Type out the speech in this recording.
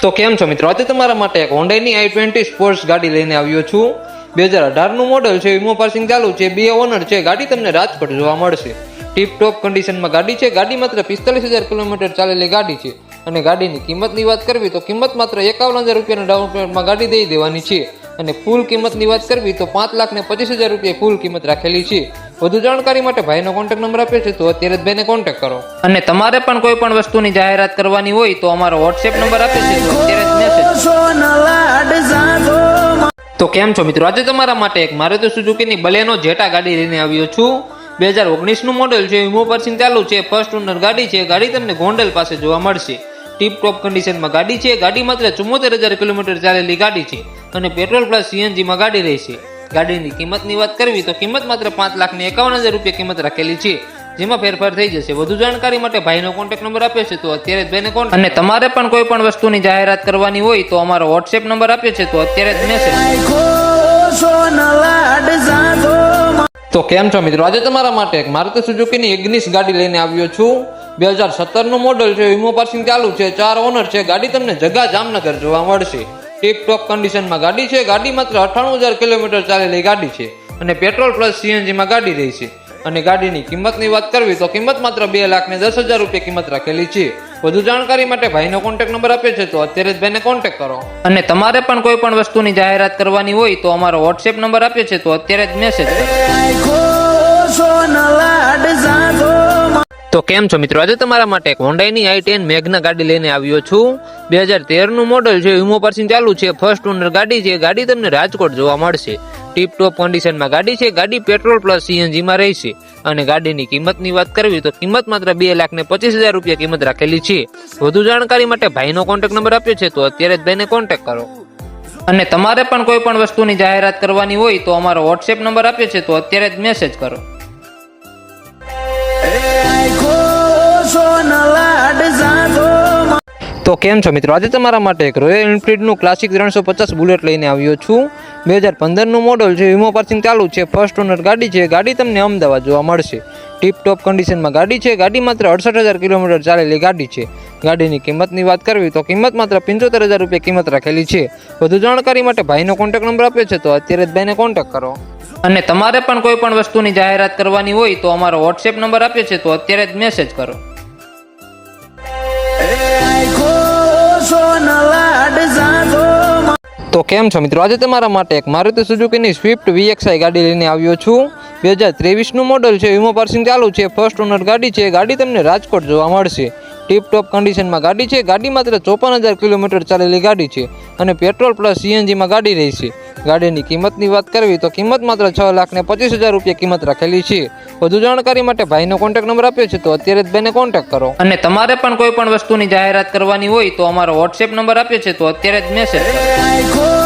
તો કેમ છો મિત્રો, આજે તમારા માટે એક હોન્ડાની i20 સ્પોર્ટ્સ ગાડી લઈને આવ્યો છું। 2018 નું મોડેલ છે, વીમો પાસિંગ ચાલુ છે, 2 ઓનર છે। ગાડી તમને રાજકોટ જોવા મળશે। ટીપ ટોપ કન્ડિશનમાં ગાડી છે। ગાડી માત્ર 45,000 કિલોમીટર ચાલેલી ગાડી છે અને ગાડીની કિંમતની વાત કરવી તો કિંમત માત્ર 51,000 રૂપિયાના ડાઉન પેમેન્ટમાં ગાડી દઈ દેવાની છે અને ફૂલ કિંમતની વાત કરવી તો 5,25,000 રૂપિયા ફૂલ કિંમત રાખેલી છે। વધુ જાણકારી માટે ભાઈનો કોન્ટેક્ટ નંબર આપ્યો છે, તો અત્યારે જ ભાઈને કોન્ટેક્ટ કરો। અને તમારે પણ કોઈ પણ વસ્તુની જાહેરાત કરવાની હોય તો અમારો વોટ્સએપ નંબર આપે છે, તો અત્યારે જ મેસેજ। તો કેમ છો મિત્રો, આજે તમારા માટે એક મારુતિ સુઝુકીની બલેનો જેટા ગાડી લઈને આવ્યો છું। 2019 નું મોડેલ છે, વીમો પાસિંગ ચાલુ છે, ફર્સ્ટ ઓનર ગાડી છે। ગાડી તમને ગોંડલ પાસે જોવા મળશે। ટીપ ટોપ કન્ડિશનમાં ગાડી છે। ગાડી માત્ર 74,000 કિલોમીટર ચાલેલી ગાડી છે અને પેટ્રોલ પ્લસ સીએનજી માં ગાડી રહેશે। ગાડીની કિંમતની વાત કરવી તો કિંમત માત્ર 5,51,000 રૂપિયા કિંમત રાખેલી છે, જેમાં ફેરફાર થઈ જશે। વધુ જાણકારી માટે ભાઈનો કોન્ટેક્ટ નંબર આપ્યો છે, તો અત્યારે જ ભાઈને કોન્ટેક્ટ। અને તમારે પણ કોઈ પણ વસ્તુની જાહેરાત કરવાની હોય તો અમારો વોટ્સએપ નંબર આપ્યો છે, તો અત્યારે જ મેસેજ। તો કેમ છો મિત્રો, આજે તમારા માટે એક મારુતિ સુઝુકીની ઇગ્નિસ ગાડી લઈને આવ્યો છું। 2017 નું મોડેલ છે, વીમો પાસિંગ ચાલુ છે, 4 ઓનર છે। ગાડી તમને જગા જામનગર જોવા મળશે। ટીપ ટોપ કન્ડિશનમાં ગાડી છે। ગાડી માત્ર 98,000 કિલોમીટર ચાલેલી ગાડી છે અને પેટ્રોલ પ્લસ સીએનજી માં ગાડી રહેશે અને ગાડીની કિંમતની વાત કરવી તો કિંમત માત્ર 2,10,000 રૂપિયા કિંમત રાખેલી છે। વધુ જાણકારી માટે ભાઈનો કોન્ટેક્ટ નંબર આપ્યો છે, તો અત્યારે જ ભાઈને કોન્ટેક્ટ કરો। અને તમારે પણ કોઈ પણ વસ્તુની જાહેરાત કરવાની હોય તો અમારો વોટ્સએપ નંબર આપ્યો છે, તો અત્યારે જ મેસેજ કરો। તો કેમ છો મિત્રો, આજે તમારા માટે એક હોન્ડાની i10 મેગ્ના ગાડી લઈને આવ્યો છું। 2013 નું મોડેલ છે, વીમો પાસિંગ ચાલુ છે, ફર્સ્ટ ઓનર ગાડી છે। ગાડી તમને રાજકોટ જોવા મળશે। ટીપ ટોપ કન્ડિશનમાં ગાડી છે। ગાડી પેટ્રોલ પ્લસ સીએનજી માં રહેશે અને ગાડીની કિંમતની વાત કરવી તો કિંમત માત્ર 2,25,000 રૂપિયા કિંમત રાખેલી છે। વધુ જાણકારી માટે ભાઈનો કોન્ટેક્ટ નંબર આપ્યો છે, તો અત્યારે જ ભાઈને કોન્ટેક્ટ કરો। અને તમારે પણ કોઈ પણ વસ્તુની જાહેરાત કરવાની હોય તો અમારો વોટ્સએપ નંબર આપ્યો છે, તો અત્યારે જ મેસેજ કરો। તો કેમ છો મિત્રો, આજે તમારા માટે એક રોયલ એનફિલ્ડ નું ક્લાસિક 350 બુલેટ લઈને આવ્યો છું। 2015 નું મોડેલ છે, વીમો પાસિંગ ચાલુ છે, ફર્સ્ટ ઓનર ગાડી છે। ગાડી તમને અમદાવાદ જોવા મળશે। ટીપ ટોપ કન્ડિશનમાં ગાડી છે। ગાડી માત્ર 68,000 કિલોમીટર ચાલેલી ગાડી છે। ગાડીની કિંમતની વાત કરવી તો કિંમત માત્ર 75,000 રૂપિયા કિંમત રાખેલી છે। વધુ જાણકારી માટે ભાઈનો કોન્ટેક્ટ નંબર આપ્યો છે, તો અત્યારે જ ભાઈને કોન્ટેક્ટ કરો। અને તમારે પણ કોઈ પણ વસ્તુની જાહેરાત કરવાની હોય તો અમારો વોટ્સએપ નંબર આપ્યો છે, તો અત્યારે જ મેસેજ કરો। તો કેમ છો મિત્રો, આજે તમારા માટે એક મારુતિ સુઝુકીની સ્વિફ્ટ VXI ગાડી લઈને આવ્યો છું। 2023 નું મોડેલ છે, વીમો પાસિંગ ચાલુ છે, ફર્સ્ટ ઓનર ગાડી છે। ગાડી તમને રાજકોટ જોવા મળશે। ટીપ ટોપ કન્ડિશનમાં ગાડી છે। ગાડી માત્ર 54,000 કિલોમીટર ચાલેલી ગાડી છે અને પેટ્રોલ પ્લસ સીએનજી માં ગાડી રહેશે। ગાડીની કિંમતની વાત કરવી તો કિંમત માત્ર 6,25,000 રૂપિયા કિંમત રાખેલી છે। વધુ જાણકારી માટે ભાઈનો કોન્ટેક્ટ નંબર આપ્યો છે, તો અત્યારે જ ભાઈને કોન્ટેક્ટ કરો। અને તમારે પણ કોઈ પણ વસ્તુની જાહેરાત કરવાની હોય તો અમારો વોટ્સએપ નંબર આપ્યો છે, તો અત્યારે જ મેસેજ કરો।